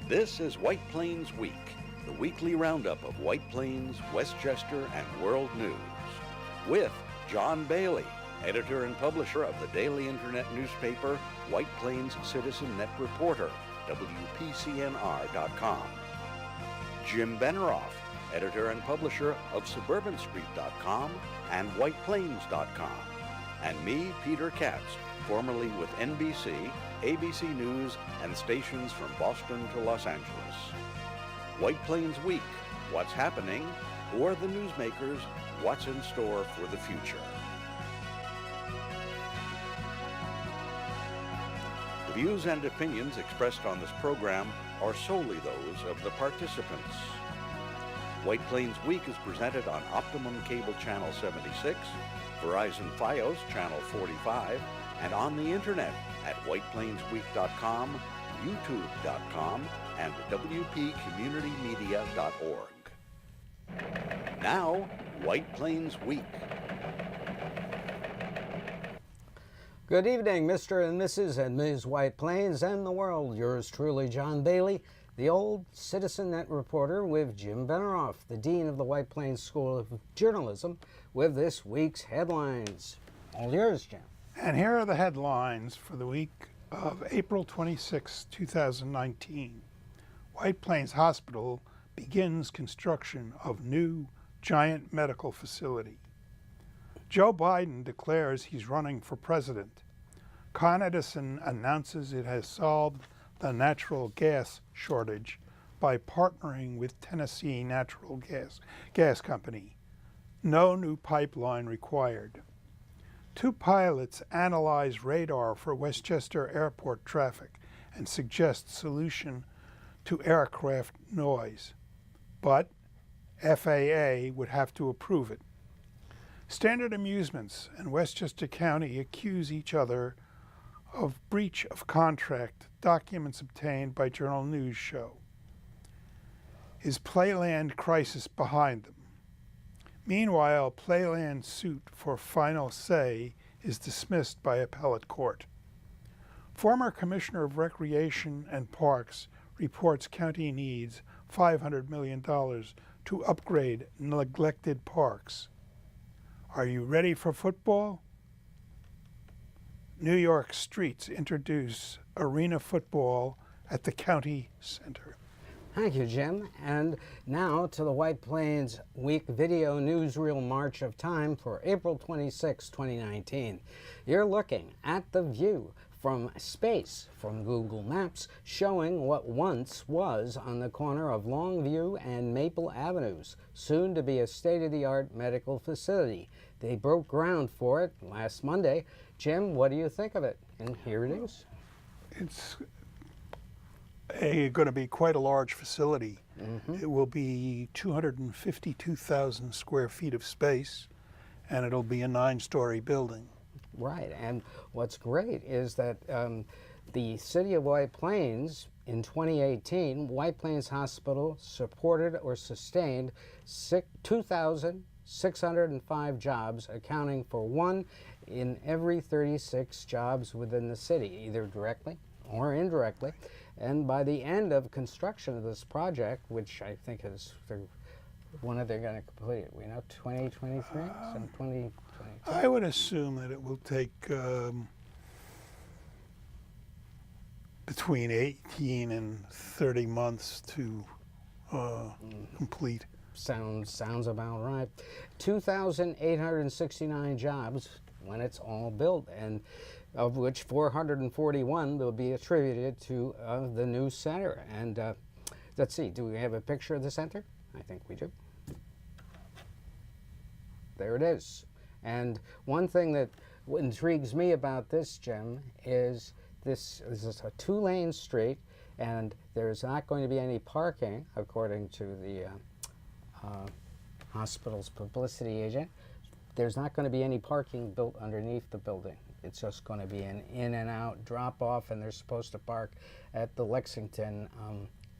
This is White Plains Week, the weekly roundup of White Plains, Westchester, and world news. With John Bailey, editor and publisher of the daily internet newspaper White Plains Citizen Net Reporter, WPCNR.com. Jim Benerofe, editor and publisher of SuburbanStreet.com and WhitePlains.com. And me, Peter Katz, formerly with NBC, ABC News, and stations from Boston to Los Angeles. White Plains Week, what's happening? Who are the newsmakers? What's in store for the future? The views and opinions expressed on this program are solely those of the participants. White Plains Week is presented on Optimum Cable Channel 76, Verizon Fios Channel 45, and on the internet at whiteplainsweek.com, youtube.com, and wpcommunitymedia.org. Now, White Plains Week. Good evening, Mr. and Mrs. and Ms. White Plains and the world. Yours truly, John Bailey, the old Citizen Net reporter with Jim Benerofe, the Dean of the White Plains School of Journalism, with this week's headlines. All yours, Jim. And here are the headlines for the week of April 26, 2019. White Plains Hospital begins construction of new giant medical facility. Joe Biden declares he's running for president. Con Edison announces it has solved the natural gas shortage by partnering with Tennessee Natural Gas Company. No new pipeline required. Two pilots analyze radar for Westchester Airport traffic and suggest solution to aircraft noise, but FAA would have to approve it. Standard Amusements and Westchester County accuse each other of breach of contract, documents obtained by Journal News show. Is Playland crisis behind them? Meanwhile, Playland's suit for final say is dismissed by appellate court. Former Commissioner of Recreation and Parks reports county needs $500 million to upgrade neglected parks. Are you ready for football? New York streets introduce arena football at the county center. Thank you, Jim. And now to the White Plains Week Video Newsreel March of Time for April 26, 2019. You're looking at the view from space from Google Maps, showing what once was on the corner of Longview and Maple Avenues, soon to be a state-of-the-art medical facility. They broke ground for it last Monday. Jim, what do you think of it? And here it is. It's going to be quite a large facility. It will be 252,000 square feet of space, and it'll be a 9-story building. Right, and what's great is that the City of White Plains, in 2018, White Plains Hospital supported or sustained 2,605 jobs, accounting for 1 in every 36 jobs within the city, either directly or indirectly. And by the end of construction of this project, which I think is when are they going to complete it? We know 2023, so 2022. I would assume that it will take between 18 and 30 months to complete. Sounds about right. 2,869 jobs when it's all built, and of which 441 will be attributed to the new center. And let's see, do we have a picture of the center? I think we do. There it is. And one thing that intrigues me about this, Jim, is this is a 2-lane street, and there's not going to be any parking, according to the hospital's publicity agent. There's not going to be any parking built underneath the building. It's just going to be an in and out drop off, and they're supposed to park at the Lexington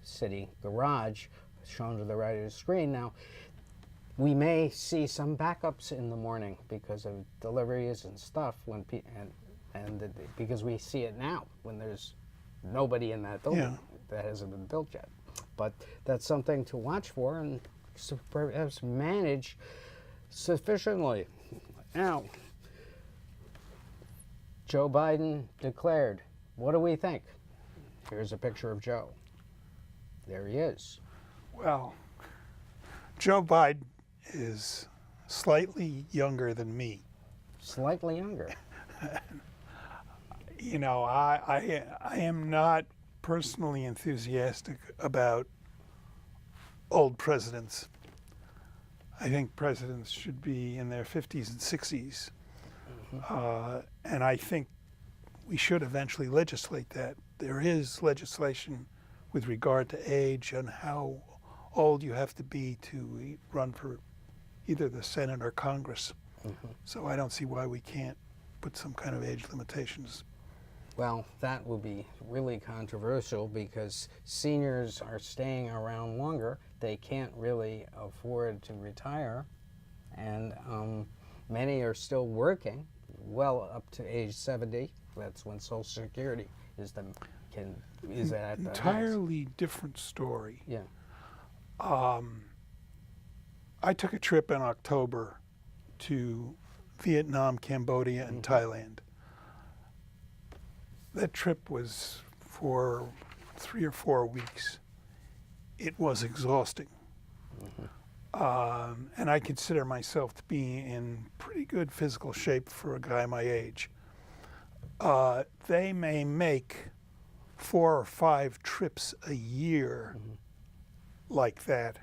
City garage, shown to the right of the screen. Now, we may see some backups in the morning because of deliveries and stuff, because we see it now when there's nobody in that building. that hasn't been built yet. But that's something to watch for and perhaps manage sufficiently. Now, Joe Biden declared. What do we think? Here's a picture of Joe. There he is. Well, Joe Biden is slightly younger than me. Slightly younger. You know, I am not personally enthusiastic about old presidents. I think presidents should be in their 50s and 60s. And I think we should eventually legislate that. There is legislation with regard to age and how old you have to be to run for either the Senate or Congress. So I don't see why we can't put some kind of age limitations. Well, that will be really controversial because seniors are staying around longer. They can't really afford to retire, and many are still working well up to age 70. That's when Social Security is at the entirely different story. Yeah. I took a trip in October to Vietnam, Cambodia, and Thailand. That trip was for 3 or 4 weeks. It was exhausting. And I consider myself to be in pretty good physical shape for a guy my age. They may make 4 or 5 trips a year like that.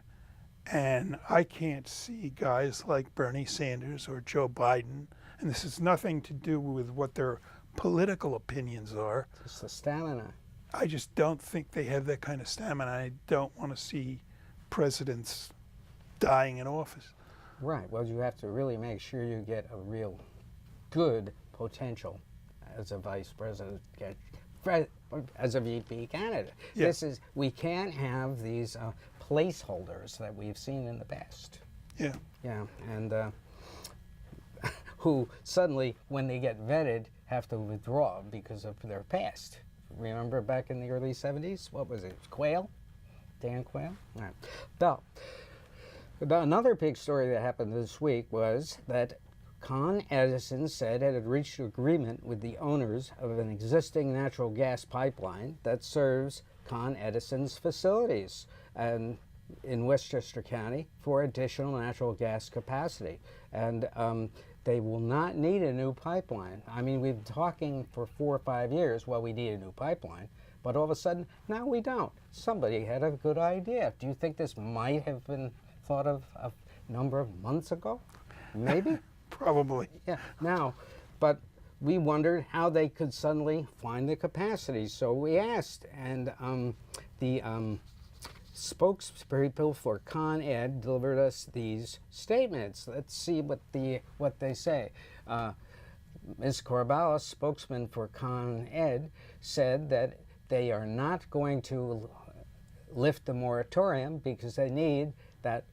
And I can't see guys like Bernie Sanders or Joe Biden, and this has nothing to do with what their political opinions are. It's the stamina. I just don't think they have that kind of stamina. I don't want to see presidents dying in office. Right. Well, you have to really make sure you get a real good potential as a vice president, as a VP candidate. Yeah. We can't have these placeholders that we've seen in the past. Yeah. Yeah, and who suddenly, when they get vetted, have to withdraw because of their past. Remember back in the early 70s? What was it? Quayle? Dan Quayle? All right. Now, another big story that happened this week was that Con Edison said it had reached an agreement with the owners of an existing natural gas pipeline that serves Con Edison's facilities and in Westchester County for additional natural gas capacity. And they will not need a new pipeline. I mean, we've been talking for 4 or 5 years, well, we need a new pipeline, but all of a sudden, now we don't. Somebody had a good idea. Do you think this might have been thought of a number of months ago? Maybe? Probably. Yeah. Now, but we wondered how they could suddenly find the capacity. So we asked, and the spokespeople for Con Ed delivered us these statements. Let's see what they say. Ms. Corballis, spokesman for Con Ed, said that they are not going to lift the moratorium because they need that.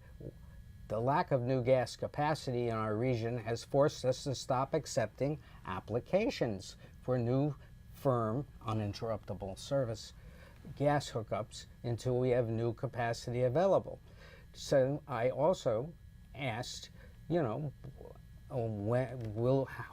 The lack of new gas capacity in our region has forced us to stop accepting applications for new, firm, uninterruptible service gas hookups until we have new capacity available. So I also asked, you know,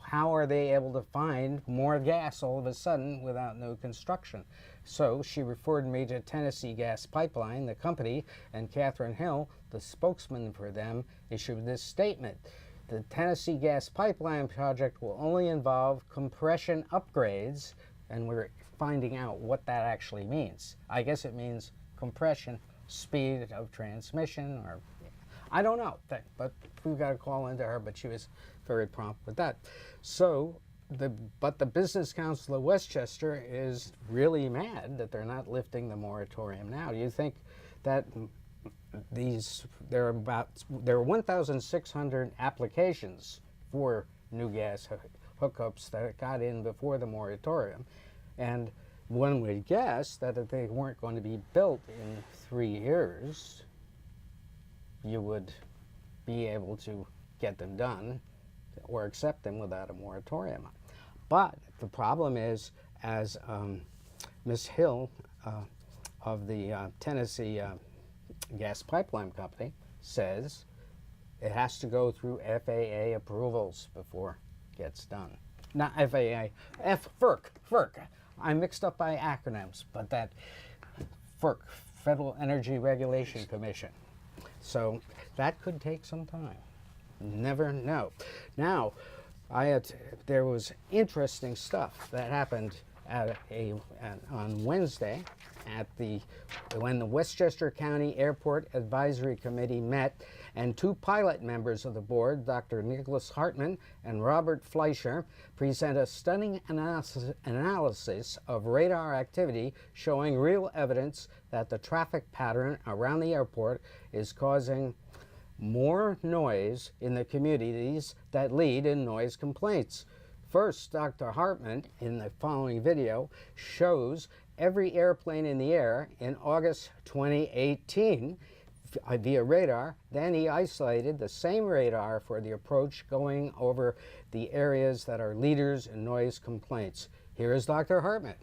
how are they able to find more gas all of a sudden without new construction? So she referred me to Tennessee Gas Pipeline, the company, and Catherine Hill, the spokesman for them, issued this statement. The Tennessee Gas Pipeline project will only involve compression upgrades, and we're finding out what that actually means. I guess it means compression, speed of transmission, or I don't know, but we got a call into her, but she was very prompt with that. So, but the Business Council of Westchester is really mad that they're not lifting the moratorium now. Do you think that there are 1,600 applications for new gas hookups that got in before the moratorium, and one would guess that if they weren't going to be built in 3 years, you would be able to get them done or accept them without a moratorium. But the problem is, as Ms. Hill of the Tennessee Gas Pipeline Company says it has to go through FAA approvals before it gets done. Not FAA, FERC. I'm mixed up by acronyms, but that FERC, Federal Energy Regulation Commission. So that could take some time. Never know. Now, there was interesting stuff that happened on Wednesday when the Westchester County Airport Advisory Committee met, and two pilot members of the board, Dr. Nicholas Hartman and Robert Fleischer, present a stunning analysis of radar activity showing real evidence that the traffic pattern around the airport is causing more noise in the communities that lead in noise complaints. First, Dr. Hartman, in the following video, shows every airplane in the air in August 2018 via radar. Then he isolated the same radar for the approach going over the areas that are leaders in noise complaints. Here is Dr. Hartman.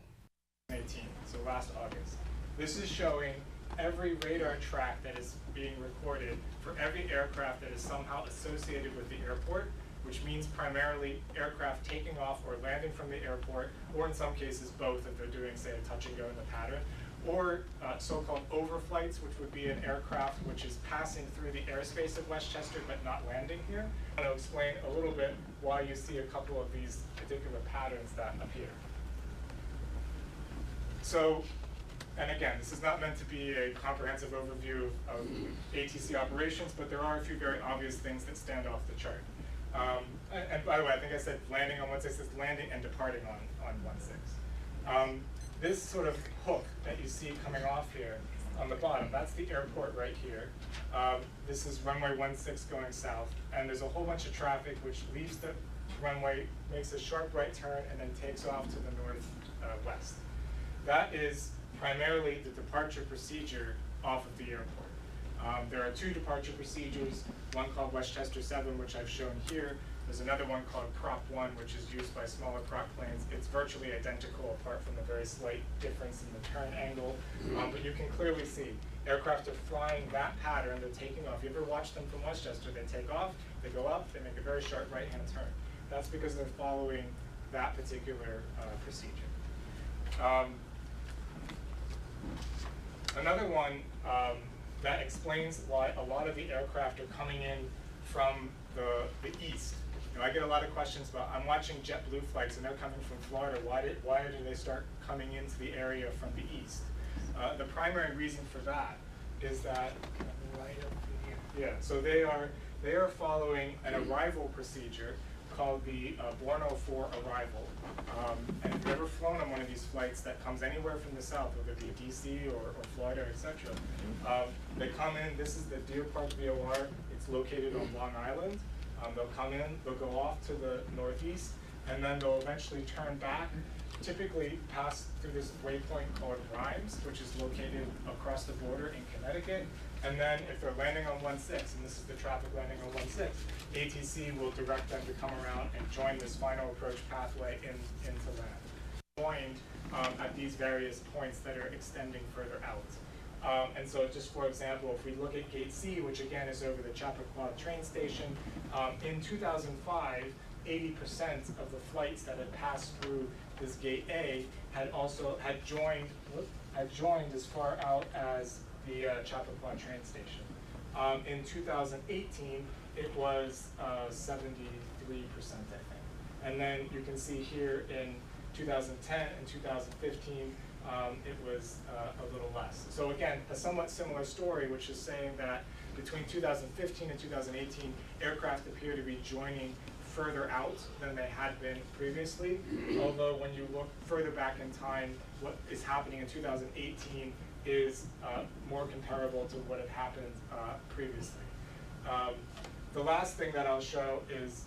18, so last August. This is showing every radar track that is being recorded for every aircraft that is somehow associated with the airport, which means primarily aircraft taking off or landing from the airport, or in some cases both if they're doing, say, a touch and go in the pattern, or so-called overflights, which would be an aircraft which is passing through the airspace of Westchester but not landing here. I'm going to explain a little bit why you see a couple of these particular patterns that appear. So, and again, this is not meant to be a comprehensive overview of ATC operations, but there are a few very obvious things that stand off the chart. And by the way, I think I said landing on 1.6, it's landing and departing on 1.6. This sort of hook that you see coming off here on the bottom, that's the airport right here. This is runway 16 going south, and there's a whole bunch of traffic which leaves the runway, makes a sharp right turn, and then takes off to the northwest. That is primarily the departure procedure off of the airport. There are two departure procedures, one called Westchester 7, which I've shown here. There's another one called Prop 1, which is used by smaller prop planes. It's virtually identical apart from a very slight difference in the turn angle. But you can clearly see aircraft are flying that pattern, they're taking off. You ever watch them from Westchester? They take off, they go up, they make a very sharp right-hand turn. That's because they're following that particular procedure. Another one that explains why a lot of the aircraft are coming in from the east. You know, I get a lot of questions about, I'm watching JetBlue flights and they're coming from Florida. Why did they start coming into the area from the east? The primary reason for that is that, so they are following an arrival procedure called the Borno 4 arrival. And if you've ever flown on one of these flights that comes anywhere from the south, whether it be DC or Florida, etc., they come in, this is the Deer Park VOR, it's located on Long Island. They'll come in, they'll go off to the northeast, and then they'll eventually turn back, typically pass through this waypoint called Rhymes, which is located across the border in Connecticut. And then if they're landing on 1.6, and this is the traffic landing on 1.6, ATC will direct them to come around and join this final approach pathway into land. Joined at these various points that are extending further out. And so just for example, if we look at Gate C, which again is over the Chappaqua train station, in 2005, 80% of the flights that had passed through this Gate A had joined as far out as the Chappaqua train station. In 2018, it was 73%, I think. And then you can see here in 2010 and 2015, it was a little less. So again, a somewhat similar story, which is saying that between 2015 and 2018, aircraft appear to be joining further out than they had been previously. Although when you look further back in time, what is happening in 2018 is more comparable to what had happened previously. The last thing that I'll show is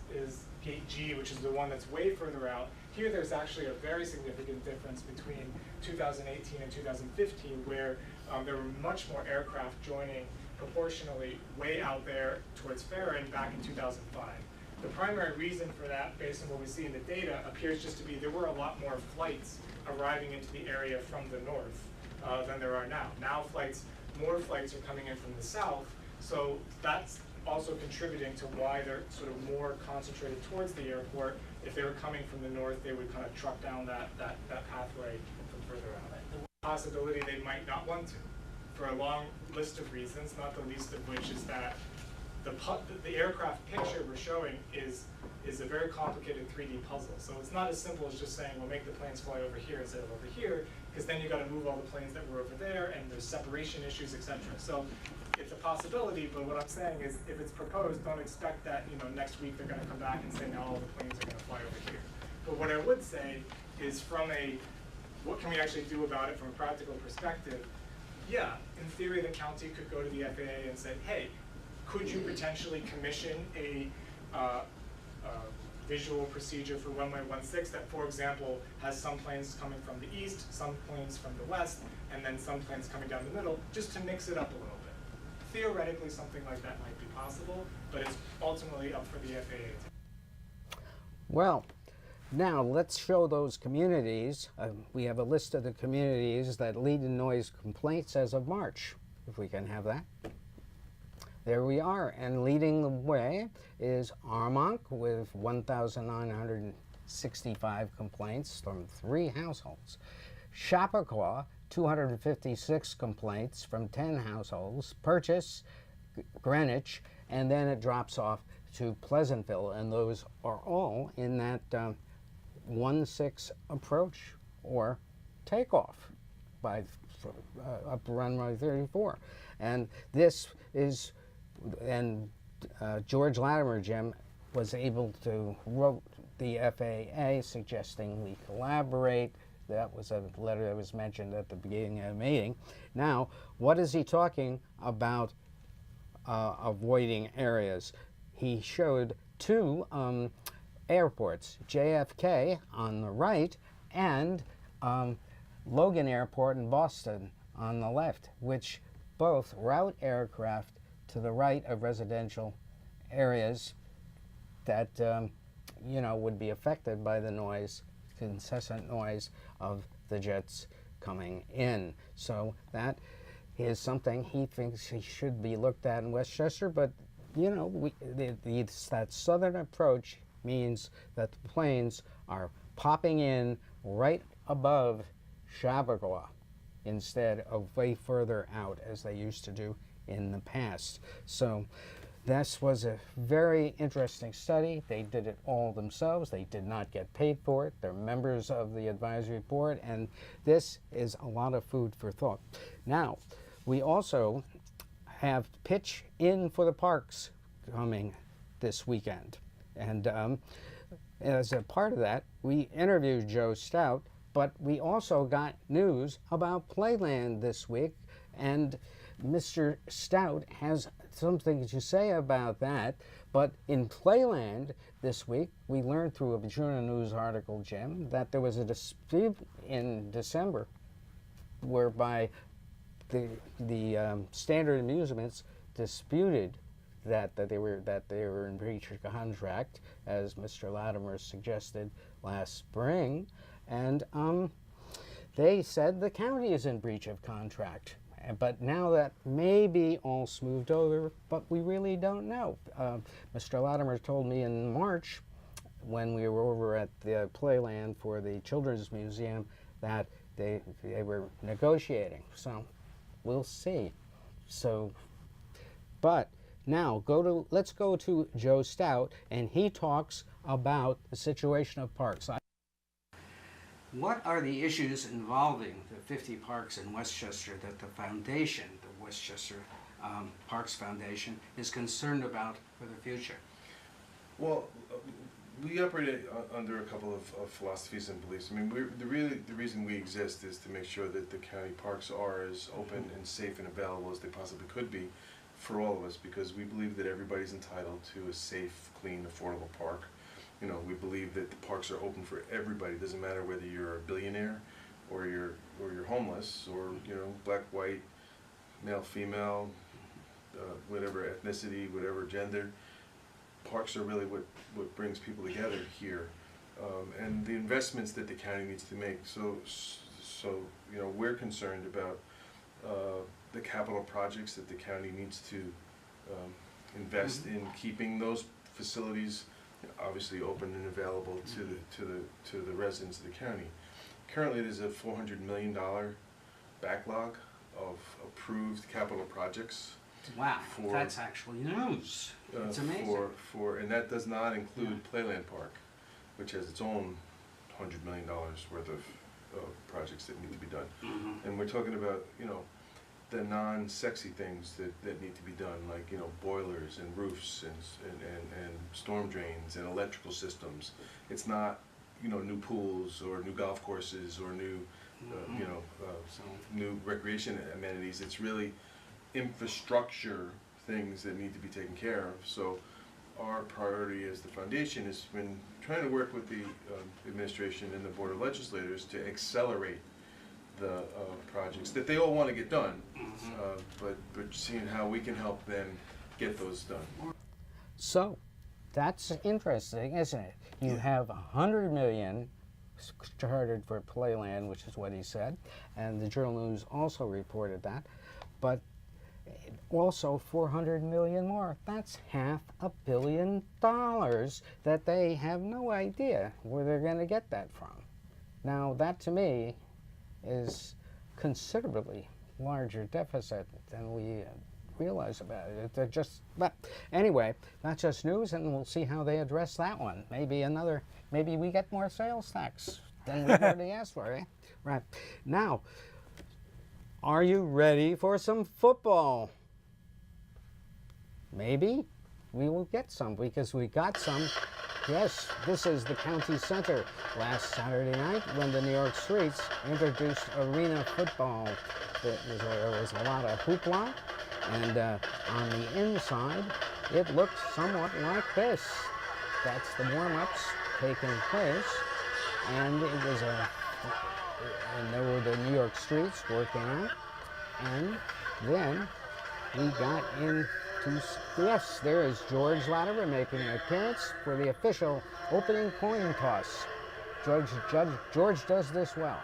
Gate G, which is the one that's way further out. Here there's actually a very significant difference between 2018 and 2015, where there were much more aircraft joining proportionally way out there towards Farron back in 2005. The primary reason for that, based on what we see in the data, appears just to be there were a lot more flights arriving into the area from the north than there are now. Now more flights are coming in from the south, so that's also contributing to why they're sort of more concentrated towards the airport. If they were coming from the north, they would kind of truck down that pathway from further out. The possibility they might not want to, for a long list of reasons, not the least of which is that the aircraft picture we're showing is a very complicated 3D puzzle. So it's not as simple as just saying, we'll make the planes fly over here instead of over here, because then you got to move all the planes that were over there, and there's separation issues, etc. So it's a possibility, but what I'm saying is, if it's proposed, don't expect that next week they're going to come back and say now all the planes are going to fly over here. But what I would say is, what can we actually do about it from a practical perspective? Yeah, in theory, the county could go to the FAA and say, hey, could you potentially commission a visual procedure for runway 16 that, for example, has some planes coming from the east, some planes from the west, and then some planes coming down the middle, just to mix it up a little bit. Theoretically, something like that might be possible, but it's ultimately up for the FAA. Well, now let's show those communities. We have a list of the communities that lead in noise complaints as of March, if we can have that. There we are, and leading the way is Armonk with 1,965 complaints from 3 households. Chappaqua, 256 complaints from 10 households. Purchase, Greenwich, and then it drops off to Pleasantville, and those are all in that 1-6 approach or takeoff by up runway 34. And this is, and George Latimer, Jim, was able to wrote the FAA suggesting we collaborate. That was a letter that was mentioned at the beginning of the meeting. Now, what is he talking about avoiding areas? He showed 2 airports, JFK on the right and Logan Airport in Boston on the left, which both route aircraft to the right of residential areas that would be affected by the noise, incessant noise of the jets coming in. So that is something he thinks he should be looked at in Westchester, but that southern approach means that the planes are popping in right above Chappaqua instead of way further out as they used to do in the past. So this was a very interesting study. They did it all themselves. They did not get paid for it. They're members of the advisory board, and this is a lot of food for thought. Now, we also have Pitch In for the Parks coming this weekend. And as a part of that, we interviewed Joe Stout, but we also got news about Playland this week, and Mr. Stout has something to say about that. But in Playland this week, we learned through a Journal News article, Jim, that there was a dispute in December whereby the Standard Amusements disputed that they were in breach of contract, as Mr. Latimer suggested last spring, and they said the county is in breach of contract. But now that may be all smoothed over, but we really don't know. Mr. Latimer told me in March, when we were over at the Playland for the Children's Museum, that they were negotiating. So we'll see. So, but now let's go to Joe Stout, and he talks about the situation of parks. What are the issues involving the 50 parks in Westchester that the foundation, the Westchester Parks Foundation, is concerned about for the future? Well, we operate under a couple of philosophies and beliefs. I mean, the reason we exist is to make sure that the county parks are as open and safe and available as they possibly could be for all of us, because we believe that everybody's entitled to a safe, clean, affordable park. You know, we believe that the parks are open for everybody. It doesn't matter whether you're a billionaire or you're homeless, or black, white, male, female, whatever ethnicity, whatever gender. Parks are really what brings people together here, and the investments that the county needs to make. So we're concerned about the capital projects that the county needs to invest in keeping those facilities obviously open and available to the residents of the county. Currently, there's a $400 million backlog of approved capital projects. Wow, that's actually news. It's amazing. And that does not include Playland Park, which has its own $100 million worth of projects that need to be done. And we're talking about, the non-sexy things that need to be done, like, boilers and roofs and storm drains and electrical systems. It's not, new pools or new golf courses or new, new recreation amenities. It's really infrastructure things that need to be taken care of. So our priority as the foundation has been trying to work with the administration and the Board of Legislators to accelerate the projects that they all want to get done, but seeing how we can help them get those done. So that's interesting, isn't it? You have $100 million chartered for Playland, which is what he said, and the Journal News also reported that, but also $400 million more. That's $500 million that they have no idea where they're going to get that from. Now, that to me is considerably larger deficit than we realize about it. They're just, but anyway, that's just news, and we'll see how they address that one. Maybe we get more sales tax than we've already asked for, eh? Right. Now, are you ready for some football? Maybe we will get some, because we got some. Yes, this is the county center last Saturday night when the New York Streets introduced arena football. There was a lot of hoopla, and on the inside, it looked somewhat like this. That's the warm-ups taking place, and it was and there were the New York Streets working out, and then we got into, yes, there is George Latimer making an appearance for the official opening coin toss. George does this well.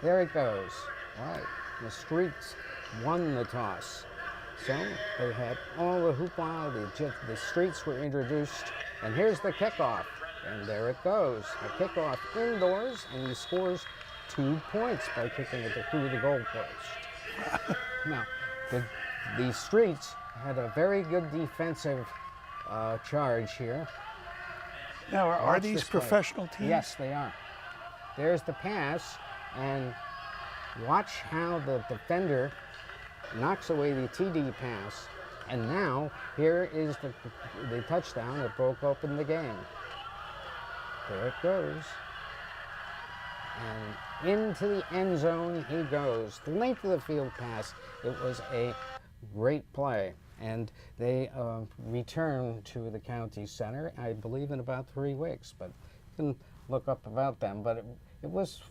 There it goes. Right, the Streets won the toss. So they had all the hoopla, the Streets were introduced, and here's the kickoff. And there it goes. A kickoff indoors, and he scores 2 points by kicking it through the goalpost. Now, the Streets had a very good defensive charge here. Now, are these professional teams? Yes, they are. There's the pass, and watch how the defender knocks away the TD pass. And now, here is the touchdown that broke open the game. There it goes. And into the end zone he goes. The length of the field pass, it was a great play. And they return to the county center, I believe, in about 3 weeks. But you can look up about them. But it was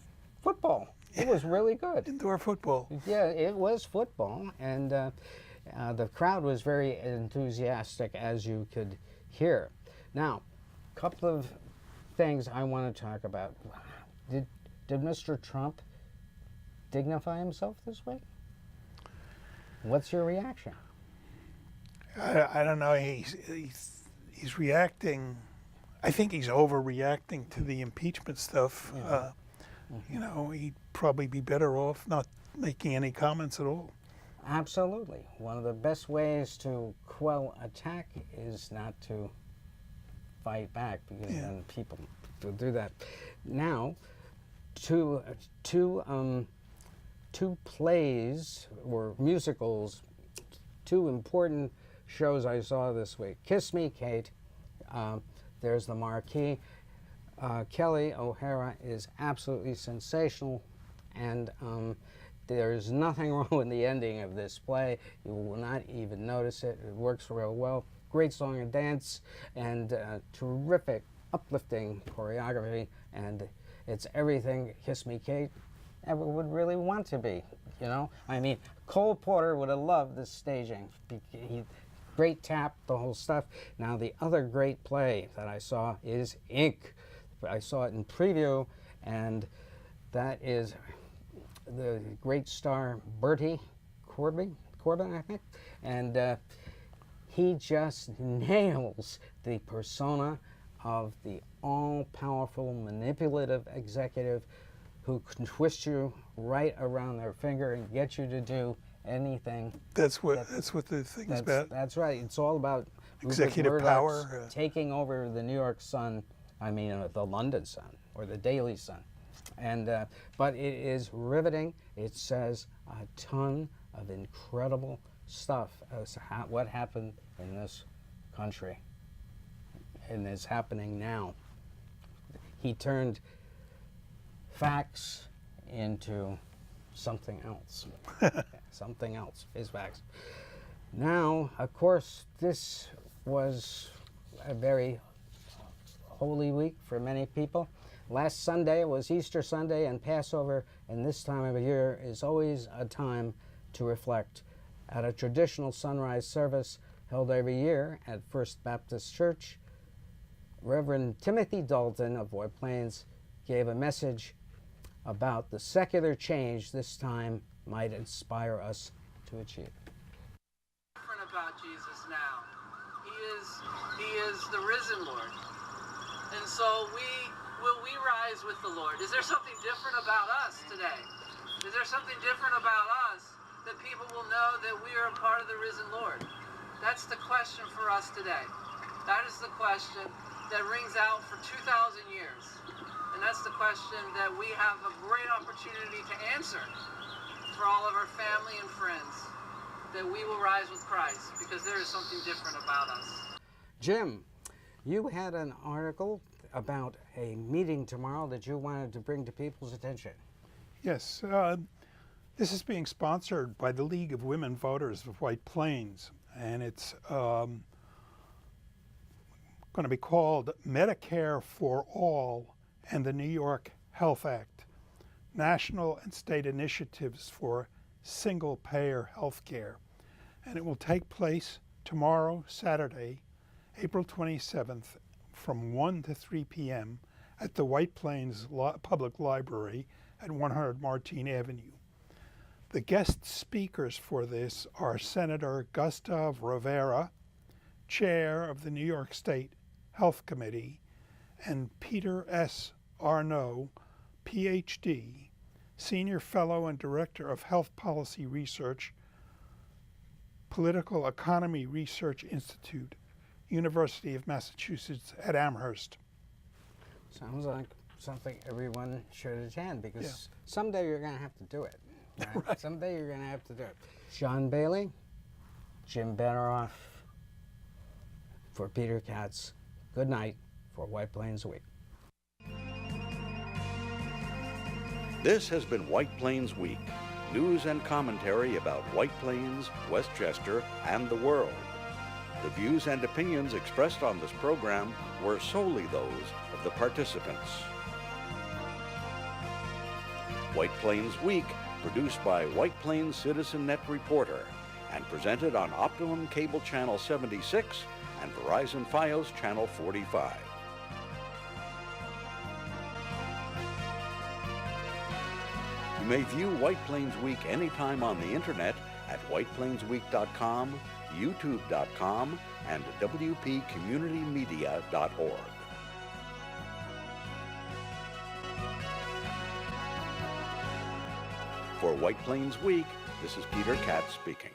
football. It was really good. Indoor football. Yeah, it was football. And the crowd was very enthusiastic, as you could hear. Now, a couple of things I want to talk about. Did Mr. Trump dignify himself this week? What's your reaction? I don't know. He's reacting. I think he's overreacting to the impeachment stuff. Yeah. He'd probably be better off not making any comments at all. Absolutely. One of the best ways to quell attack is not to fight back, because then people will do that. Now, two plays or musicals, 2 important shows I saw this week. Kiss Me, Kate. There's the marquee. Kelly O'Hara is absolutely sensational, and there's nothing wrong with the ending of this play. You will not even notice it. It works real well. Great song and dance, and terrific, uplifting choreography, and it's everything Kiss Me, Kate ever would really want to be, I mean, Cole Porter would have loved this staging. Great tap, the whole stuff. Now, the other great play that I saw is Ink. I saw it in preview, and That is the great star Bertie Corbin, I think, and he just nails the persona of the all-powerful, manipulative executive who can twist you right around their finger and get you to do anything. That's what the thing's about. That's right. It's all about Executive Rupert power. Murdoch's taking over the New York Sun, the London Sun or the Daily Sun. And but it is riveting. It says a ton of incredible stuff as what happened in this country and is happening now. He turned facts into something else. Something else is facts. Now, of course, this was a very holy week for many people. Last Sunday was Easter Sunday and Passover, and this time of year is always a time to reflect. At a traditional sunrise service held every year at First Baptist Church, Reverend Timothy Dalton of White Plains gave a message about the secular change this time might inspire us to achieve. Different about Jesus now. He is the risen Lord. And so will we rise with the Lord? Is there something different about us today? Is there something different about us that people will know that we are a part of the risen Lord? That's the question for us today. That is the question that rings out for 2,000 years. And that's the question that we have a great opportunity to answer for all of our family and friends, that we will rise with Christ because there is something different about us. Jim, you had an article about a meeting tomorrow that you wanted to bring to people's attention. Yes, this is being sponsored by the League of Women Voters of White Plains, and it's going to be called Medicare for All and the New York Health Act, National and State Initiatives for Single-Payer Health Care. And it will take place tomorrow, Saturday, April 27th, from 1 to 3 p.m. at the White Plains Public Library at 100 Martine Avenue. The guest speakers for this are Senator Gustav Rivera, Chair of the New York State Health Committee, and Peter S. Arnaud, Ph.D., Senior Fellow and Director of Health Policy Research, Political Economy Research Institute, University of Massachusetts at Amherst. Sounds like something everyone should attend because someday you're going to have to do it. Right? Right. Someday you're going to have to do it. Sean Bailey, Jim Benerofe, for Peter Katz, good night for White Plains Week. This has been White Plains Week, news and commentary about White Plains, Westchester, and the world. The views and opinions expressed on this program were solely those of the participants. White Plains Week, produced by White Plains Citizen Net Reporter, and presented on Optimum Cable Channel 76 and Verizon Fios Channel 45. You may view White Plains Week anytime on the internet at whiteplainsweek.com, youtube.com, and wpcommunitymedia.org. For White Plains Week, this is Peter Katz speaking.